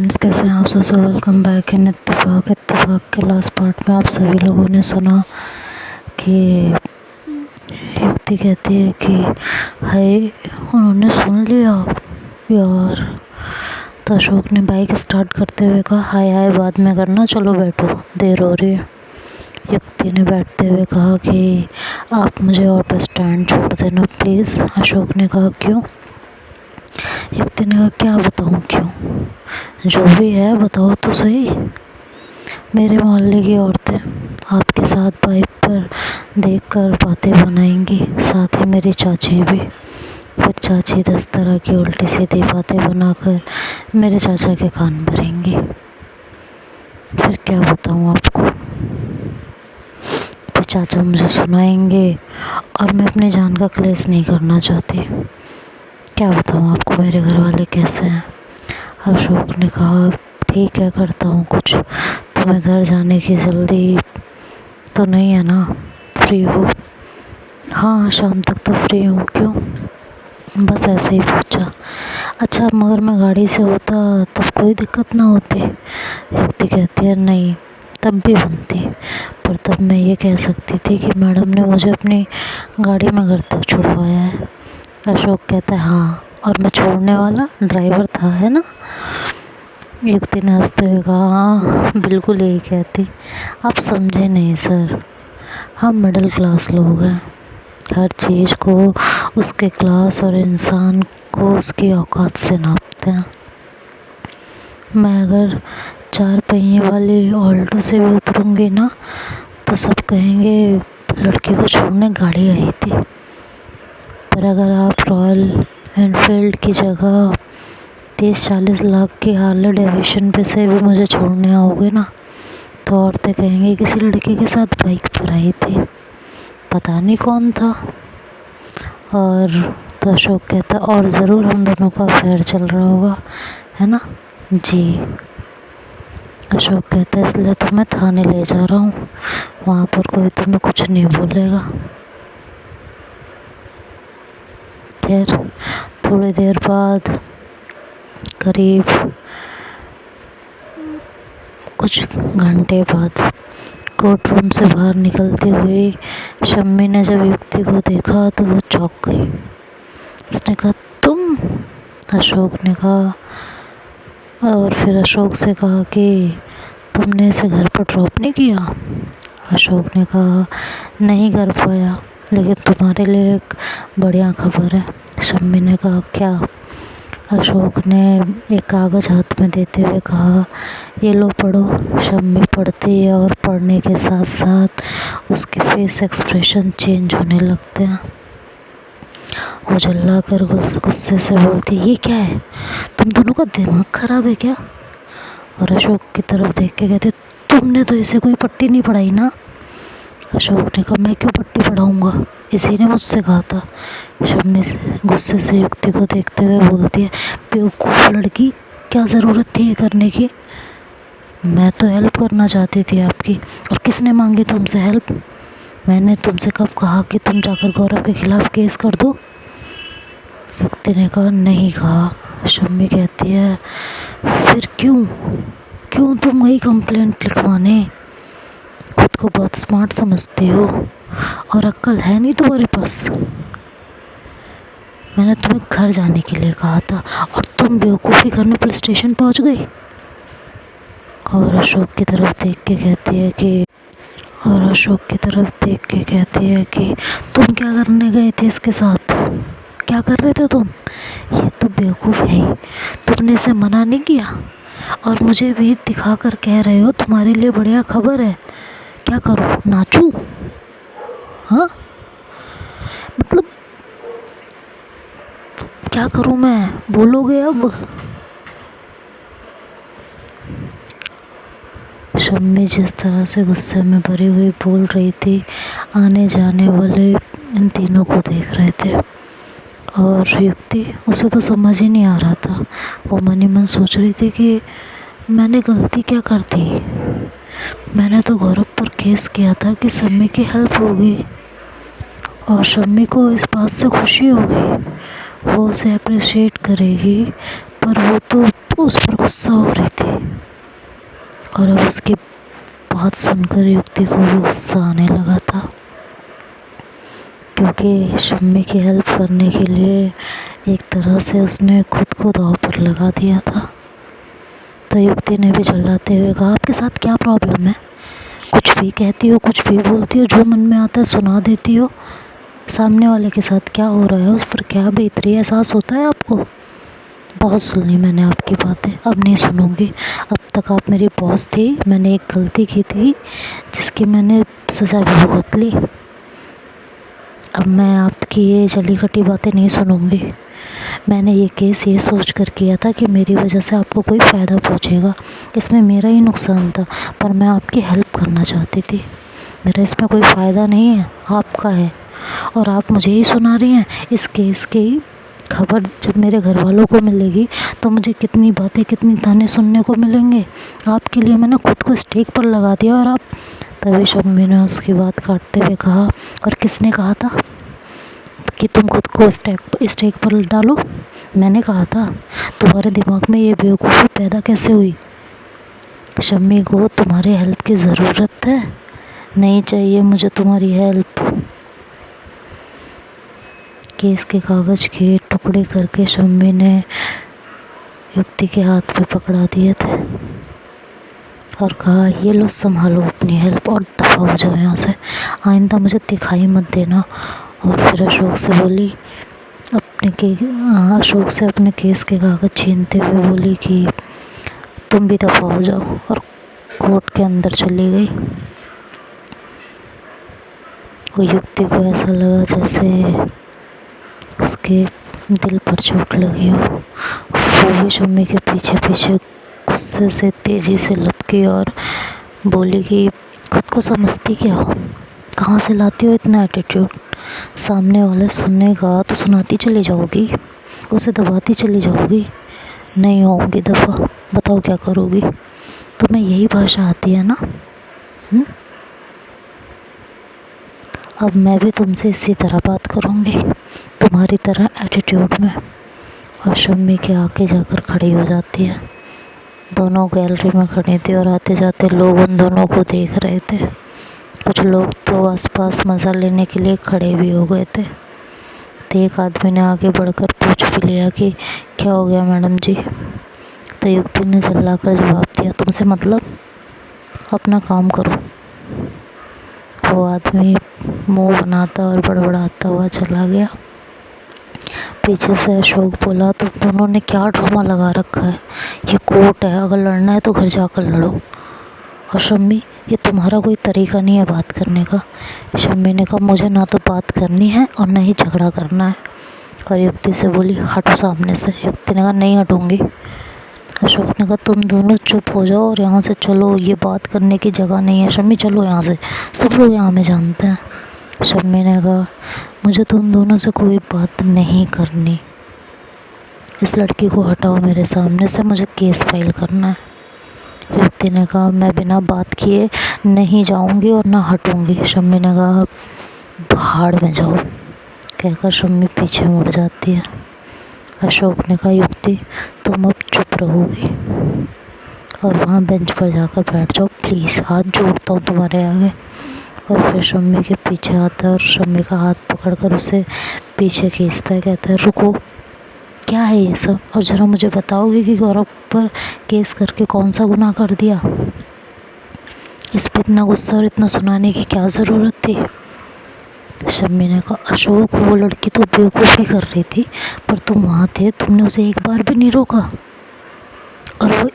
Friends, कैसे हैं आप सब? वेलकम बैक इन इत्तेफाक के लास्ट पार्ट में आप सभी लोगों ने सुना कि युक्ति कहती है कि हाय, उन्होंने सुन लिया यार। तो अशोक ने बाइक स्टार्ट करते हुए कहा, हाय हाय बाद में करना, चलो बैठो, देर हो रही है। युक्ति ने बैठते हुए कहा कि आप मुझे ऑटो स्टैंड छोड़ देना प्लीज़। अशोक ने कहा, क्यों? युक्ति ने कहा, क्या बताऊँ क्यों? जो भी है बताओ तो सही। मेरे मोहल्ले की औरतें आपके साथ बाइक पर देखकर बातें बनाएंगी, साथ ही मेरी चाची भी। फिर चाची 10 तरह की उल्टी सीधी बातें बनाकर मेरे चाचा के कान भरेंगी। फिर क्या बताऊँ आपको? फिर चाचा मुझे सुनाएंगे और मैं अपनी जान का क्लेश नहीं करना चाहती। क्या बताऊँ आपको मेरे घर वाले कैसे हैं। अशोक ने कहा, ठीक है, करता हूँ कुछ। तुम्हें घर जाने की जल्दी तो नहीं है ना? फ्री हो? हाँ, शाम तक तो फ्री हूँ। क्यों? बस ऐसे ही पूछा। अच्छा, मगर मैं गाड़ी से होता तब कोई दिक्कत ना होती? युक्ति कहती है, नहीं, तब भी बनती, पर तब मैं ये कह सकती थी कि मैडम ने मुझे अपनी गाड़ी में घर तक छुड़वाया है। अशोक कहता है, हाँ, और मैं छोड़ने वाला ड्राइवर था, है ना? युक्ति ने हंसते हुए कहा, हाँ बिल्कुल यही कहती। आप समझे नहीं सर, हम मिडिल क्लास लोग हैं। हर चीज़ को उसके क्लास और इंसान को उसकी औकात से नापते हैं। मैं अगर 4 पहिए वाली ऑल्टो से भी उतरूँगी ना तो सब कहेंगे लड़की को छोड़ने गाड़ी आई थी। पर अगर आप रॉयल एनफील्ड की जगह 30-40 लाख की हार्ले डेविडसन पे से भी मुझे छोड़ने आओगे ना तो औरतें कहेंगी किसी लड़के के साथ बाइक पर आई थी, पता नहीं कौन था। और तो अशोक कहता, और ज़रूर हम दोनों का अफेयर चल रहा होगा, है ना? जी। अशोक कहता है, इसलिए तो मैं थाने ले जा रहा हूँ, वहाँ पर कोई तुम्हें कुछ नहीं बोलेगा। फिर थोड़ी देर बाद, करीब कुछ घंटे बाद, कोर्ट रूम से बाहर निकलती हुई शम्मी ने जब युक्ति को देखा तो वो चौंक गई। उसने कहा, तुम? अशोक ने कहा, और फिर अशोक से कहा कि तुमने इसे घर पर ड्रॉप नहीं किया? अशोक ने कहा, नहीं कर पाया, लेकिन तुम्हारे लिए एक बढ़िया खबर है। शम्मी ने कहा, क्या? अशोक ने एक कागज़ हाथ में देते हुए कहा, ये लो पढ़ो। शम्मी पढ़ती है और पढ़ने के साथ साथ उसके फेस एक्सप्रेशन चेंज होने लगते हैं। वो जल्ला कर गुस्से से बोलती, ये क्या है? तुम दोनों का दिमाग ख़राब है क्या? और अशोक की तरफ देख के कहते, तुमने तो इसे कोई पट्टी नहीं पढ़ाई ना? अशोक ने कहा, मैं क्यों पट्टी पढ़ाऊँगा, इसी ने मुझसे कहा था। शम्मी से गुस्से से युक्ति को देखते हुए बोलती है, बेवकूफ़ लड़की, क्या ज़रूरत थी ये करने की? मैं तो हेल्प करना चाहती थी आपकी, और किसने मांगी तुमसे हेल्प? मैंने तुमसे कब कहा कि तुम जाकर गौरव के खिलाफ़ केस कर दो? युक्ति ने कहा, नहीं कहा। शम्मी कहती है, फिर क्यों तुम गई कंप्लेंट लिखवाने? खुद को बहुत स्मार्ट समझती हो और अक्ल है नहीं तुम्हारे पास। मैंने तुम्हें घर जाने के लिए कहा था और तुम बेवकूफ़ी करने पुलिस स्टेशन पहुंच गई। और अशोक की तरफ देख के कहती है कि तुम क्या करने गए थे इसके साथ? क्या कर रहे थे तुम? ये तो बेवकूफ़ है ही, तुमने इसे मना नहीं किया और मुझे भी दिखा कर कह रहे हो तुम्हारे लिए बढ़िया खबर है। क्या करूँ, नाचूं? हाँ, मतलब क्या करूँ मैं, बोलोगे अब? शम्मी जिस तरह से गुस्से में भरी हुई बोल रही थी, आने जाने वाले इन तीनों को देख रहे थे। और युक्ति, उसे तो समझ ही नहीं आ रहा था। वो मन ही मन सोच रही थी कि मैंने गलती क्या कर दी। मैंने तो गौरव पर केस किया था कि शम्मी की हेल्प होगी और शम्मी को इस बात से खुशी होगी, वो उसे अप्रिशिएट करेगी, पर वो तो उस पर गुस्सा हो रही थी। और अब उसकी बात सुनकर युक्ति को भी गुस्सा आने लगा था, क्योंकि शम्मी की हेल्प करने के लिए एक तरह से उसने खुद को दांव पर लगा दिया था। तो युक्ति ने भी चिल्लाते हुए कहा, आपके साथ क्या प्रॉब्लम है? कुछ भी कहती हो, कुछ भी बोलती हो, जो मन में आता है सुना देती हो। सामने वाले के साथ क्या हो रहा है, उस पर क्या बीत रही है, एहसास होता है आपको? बहुत सुनी मैंने आपकी बातें, अब नहीं सुनूंगी। अब तक आप मेरी बॉस थी, मैंने एक गलती की थी जिसकी मैंने सज़ा भी भुगत ली। अब मैं आपकी ये जली कटी बातें नहीं सुनूंगी। मैंने ये केस ये सोच कर किया था कि मेरी वजह से आपको कोई फ़ायदा पहुंचेगा, इसमें मेरा ही नुकसान था, पर मैं आपकी हेल्प करना चाहती थी। मेरा इसमें कोई फ़ायदा नहीं है, आपका है। और आप मुझे ही सुना रही हैं। इस केस की खबर जब मेरे घर वालों को मिलेगी तो मुझे कितनी बातें, कितनी ताने सुनने को मिलेंगे। आपके लिए मैंने खुद को स्टेक पर लगा दिया और आप। तभी शम्मी ने उसकी बात काटते हुए कहा, और किसने कहा था कि तुम खुद को स्टेक पर डालो? मैंने कहा था? तुम्हारे दिमाग में ये बेवकूफ़ी पैदा कैसे हुई? शम्मी को तुम्हारे हेल्प की ज़रूरत है? नहीं चाहिए मुझे तुम्हारी हेल्प। केस के कागज़ के टुकड़े करके शम्मी ने युक्ति के हाथ में पकड़ा दिए थे और कहा, ये लो संभालो अपनी हेल्प और दफ़ा हो जाओ यहाँ से, आइंदा मुझे दिखाई मत देना। और फिर अशोक से बोली, अशोक से अपने केस के कागज़ छीनते हुए बोली कि तुम भी दफ़ा हो जाओ, और कोर्ट के अंदर चली गई। वो युक्ति को ऐसा लगा जैसे उसके दिल पर चोट लगी हो। वो भी शम्मी के पीछे पीछे गुस्से से तेज़ी से लपकी और बोली कि खुद को समझती क्या हो? कहाँ से लाती हो इतना एटीट्यूड? सामने वाले सुनेगा तो सुनाती चली जाओगी, उसे दबाती चली जाओगी। नहीं होगी दफ़ा, बताओ क्या करोगी? तुम्हें यही भाषा आती है ना? अब मैं भी तुमसे इसी तरह बात करूँगी, तुम्हारी तरह एटीट्यूड में। और शम्मी के आगे जाकर खड़ी हो जाती है। दोनों गैलरी में खड़ी थी और आते जाते लोग उन दोनों को देख रहे थे। कुछ लोग तो आसपास मज़ा लेने के लिए खड़े भी हो गए थे। तो एक आदमी ने आगे बढ़कर पूछ भी लिया कि क्या हो गया मैडम जी? तो युक्ति ने चिल्लाकर जवाब दिया, तुमसे मतलब, अपना काम करो। वो आदमी मुंह बनाता और बड़बड़ाता हुआ चला गया। पीछे से अशोक बोला, तो दोनों ने क्या ड्रामा लगा रखा है? ये कोर्ट है, अगर लड़ना है तो घर जाकर लड़ो। और शम्मी, ये तुम्हारा कोई तरीका नहीं है बात करने का। शम्मी ने कहा, मुझे ना तो बात करनी है और ना ही झगड़ा करना है। और युक्ति से बोली, हटो सामने से। युक्ति ने कहा, नहीं हटूंगी। अशोक ने कहा, तुम दोनों चुप हो जाओ और यहाँ से चलो, ये बात करने की जगह नहीं है। शम्मी चलो यहाँ से, सब लोग यहाँ में जानते हैं। शम्मी ने कहा, मुझे तुम दोनों से कोई बात नहीं करनी, इस लड़की को हटाओ मेरे सामने से, मुझे केस फाइल करना है। युक्ति ने कहा, मैं बिना बात किए नहीं जाऊंगी और ना हटूंगी। शम्मी ने कहा, भाड़ में जाओ, कहकर शम्मी पीछे मुड़ जाती है। अशोक ने कहा, युक्ति तुम अब चुप रहोगी और वहाँ बेंच पर जाकर बैठ जाओ प्लीज़, हाथ जोड़ता हूँ तुम्हारे आगे। और फिर शम्मी के पीछे आता है और शम्मी का हाथ पकड़कर उसे पीछे खींचता है, कहता है, रुको, क्या है ये सब? और ज़रा मुझे बताओगे कि गौरव पर केस करके कौन सा गुनाह कर दिया? इस पर इतना गुस्सा और इतना सुनाने की क्या ज़रूरत थी? शम्मी ने कहा, अशोक वो लड़की तो बेवकूफ़ी कर रही थी, पर तुम वहाँ थे, तुमने उसे एक बार भी नहीं रोका। और वो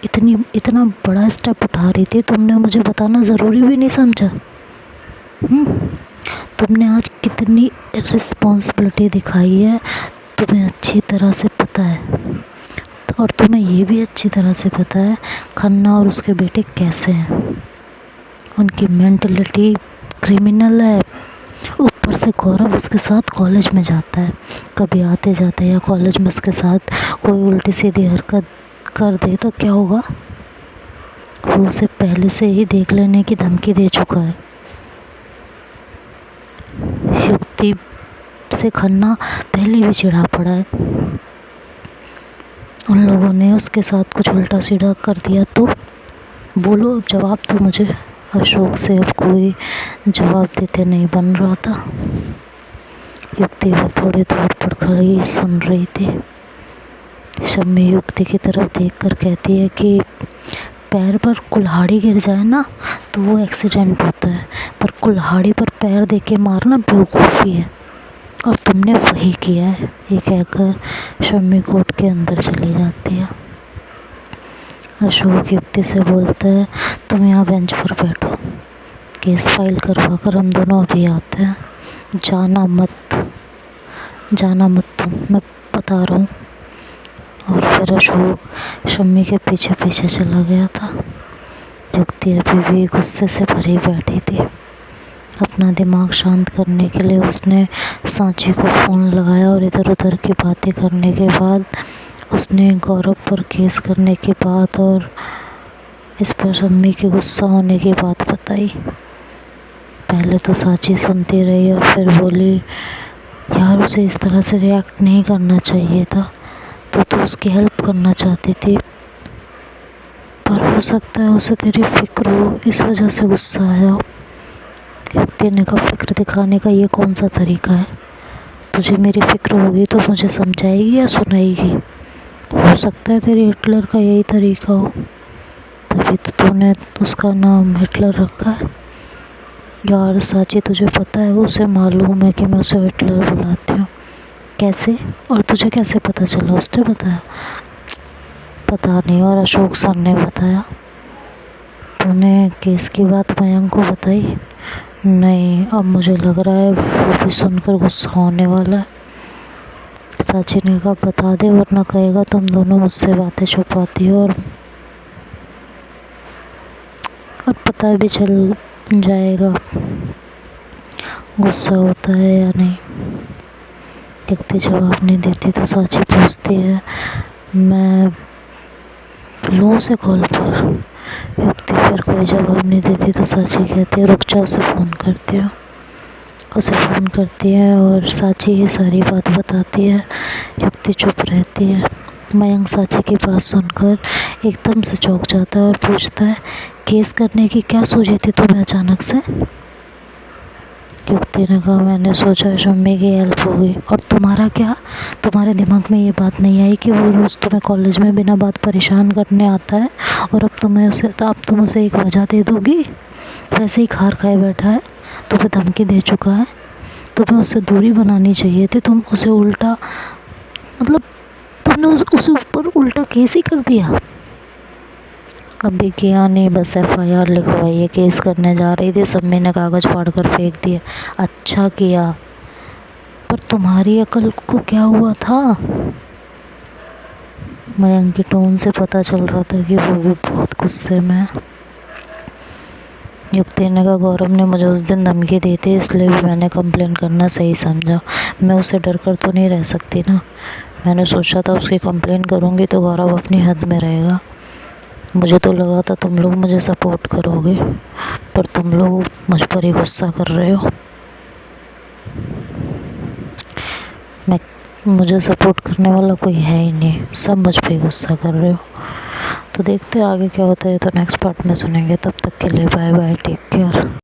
इतना बड़ा स्टेप उठा रही थी, तुमने मुझे बताना ज़रूरी भी नहीं समझा। तुमने आज कितनी रिस्पॉन्सिबिलिटी दिखाई है, तुम्हें अच्छी तरह से पता है। और तुम्हें ये भी अच्छी तरह से पता है खन्ना और उसके बेटे कैसे हैं। उनकी मेंटलिटी क्रिमिनल है। ऊपर से गौरव उसके साथ कॉलेज में जाता है, कभी आते जाते या कॉलेज में उसके साथ कोई उल्टी सीधी हरकत कर दे तो क्या होगा? वो उसे पहले से ही देख लेने की धमकी दे चुका है। युक्ति से खन्ना पहले भी चिढ़ा पड़ा है उन लोगों ने उसके साथ कुछ उल्टा सीधा कर दिया तो बोलो, अब जवाब तो मुझे। अशोक से अब कोई जवाब देते नहीं बन रहा था। युक्ति भी थोड़ी दूर पर खड़ी सुन रही थी। शम्मी युक्ति की तरफ देखकर कहती है कि पैर पर कुल्हाड़ी गिर जाए ना तो वो एक्सीडेंट होता है, पर कुल्हाड़ी पर पैर दे के मारना बेवकूफ़ी है, और तुमने वही किया है। ये कहकर शम्मी कोर्ट के अंदर चली जाती है। अशोक युक्ति से बोलता है, तुम यहाँ बेंच पर बैठो, केस फाइल करवा कर हम दोनों अभी आते हैं। जाना मत तुम, मैं बता रहा हूँ। और फिर अशोक शम्मी के पीछे पीछे चला गया था। युक्ति अभी भी गुस्से से भरी बैठी थी। अपना दिमाग शांत करने के लिए उसने सांची को फ़ोन लगाया और इधर उधर की बातें करने के बाद उसने गौरव पर केस करने की बात और इस पर शम्मी के गुस्सा होने की बात बताई। पहले तो सांची सुनती रही और फिर बोली, यार उसे इस तरह से रिएक्ट नहीं करना चाहिए था, तो उसकी हेल्प करना चाहती थी, पर हो सकता है उसे तेरी फिक्र हो, इस वजह से गुस्सा आया। युक्ति ने कहा, फिक्र दिखाने का ये कौन सा तरीका है? तुझे मेरी फिक्र होगी तो मुझे समझाएगी या सुनाएगी? हो सकता है तेरी हिटलर का यही तरीका हो, तभी तो तूने उसका नाम हिटलर रखा है। यार सांची, तुझे पता है, उसे मालूम है कि मैं उसे हिटलर बुलाती हूँ। कैसे? और तुझे कैसे पता चला? उसने बताया? पता नहीं, और अशोक सर ने बताया। तूने केस की बात मयंक को बताई? नहीं, अब मुझे लग रहा है वो भी सुनकर गुस्सा होने वाला है। सांची ने कहा, बता दे, वरना कहेगा तुम दोनों मुझसे बातें छुपाती हो, और पता भी चल जाएगा गुस्सा होता है या नहीं। युक्ति जवाब नहीं देती तो सांची पूछती है, मैं लूँ से कॉल पर? युक्ति फिर कोई जवाब नहीं देती तो सांची कहती है, रुक जाओ, उसे फ़ोन करती हूँ। उसे फ़ोन करती है और सांची ये सारी बात बताती है। युक्ति चुप रहती है। मयंक सांची की बात सुनकर एकदम से चौंक जाता है और पूछता है, केस करने की क्या सूझी थी तुम्हें अचानक से? युक्ति ने कहा, मैंने सोचा शम्मी की हेल्प होगी। और तुम्हारा क्या? तुम्हारे दिमाग में ये बात नहीं आई कि वो रोज़ तुम्हें कॉलेज में बिना बात परेशान करने आता है, और अब तुम उसे एक वजह दे दोगी? वैसे ही खार खाए बैठा है, तुम्हें धमकी दे चुका है, तुम्हें उससे दूरी बनानी चाहिए थी। तुम उसे उल्टा, मतलब तुमने उसे ऊपर उल्टा केस ही कर दिया। अभी किया नहीं, बस FIR लिखवाई है, केस करने जा रही थी, शम्मी ने कागज़ फाड़ कर फेंक दिया। अच्छा किया, पर तुम्हारी अकल को क्या हुआ था? मयंक की टोन से पता चल रहा था कि वो भी बहुत गुस्से में है। युक्ति ने कहा, गौरव ने मुझे उस दिन धमकी दी थी, इसलिए भी मैंने कंप्लेन करना सही समझा। मैं उससे डर कर तो नहीं रह सकती ना। मैंने सोचा था उसकी कंप्लेन करूँगी तो गौरव अपनी हद में रहेगा। मुझे तो लगा था तुम लोग मुझे सपोर्ट करोगे, पर तुम लोग मुझ पर ही गुस्सा कर रहे हो। मुझे सपोर्ट करने वाला कोई है ही नहीं, सब मुझ पे ही गुस्सा कर रहे हो। तो देखते हैं आगे क्या होता है, तो नेक्स्ट पार्ट में सुनेंगे। तब तक के लिए बाय बाय, टेक केयर।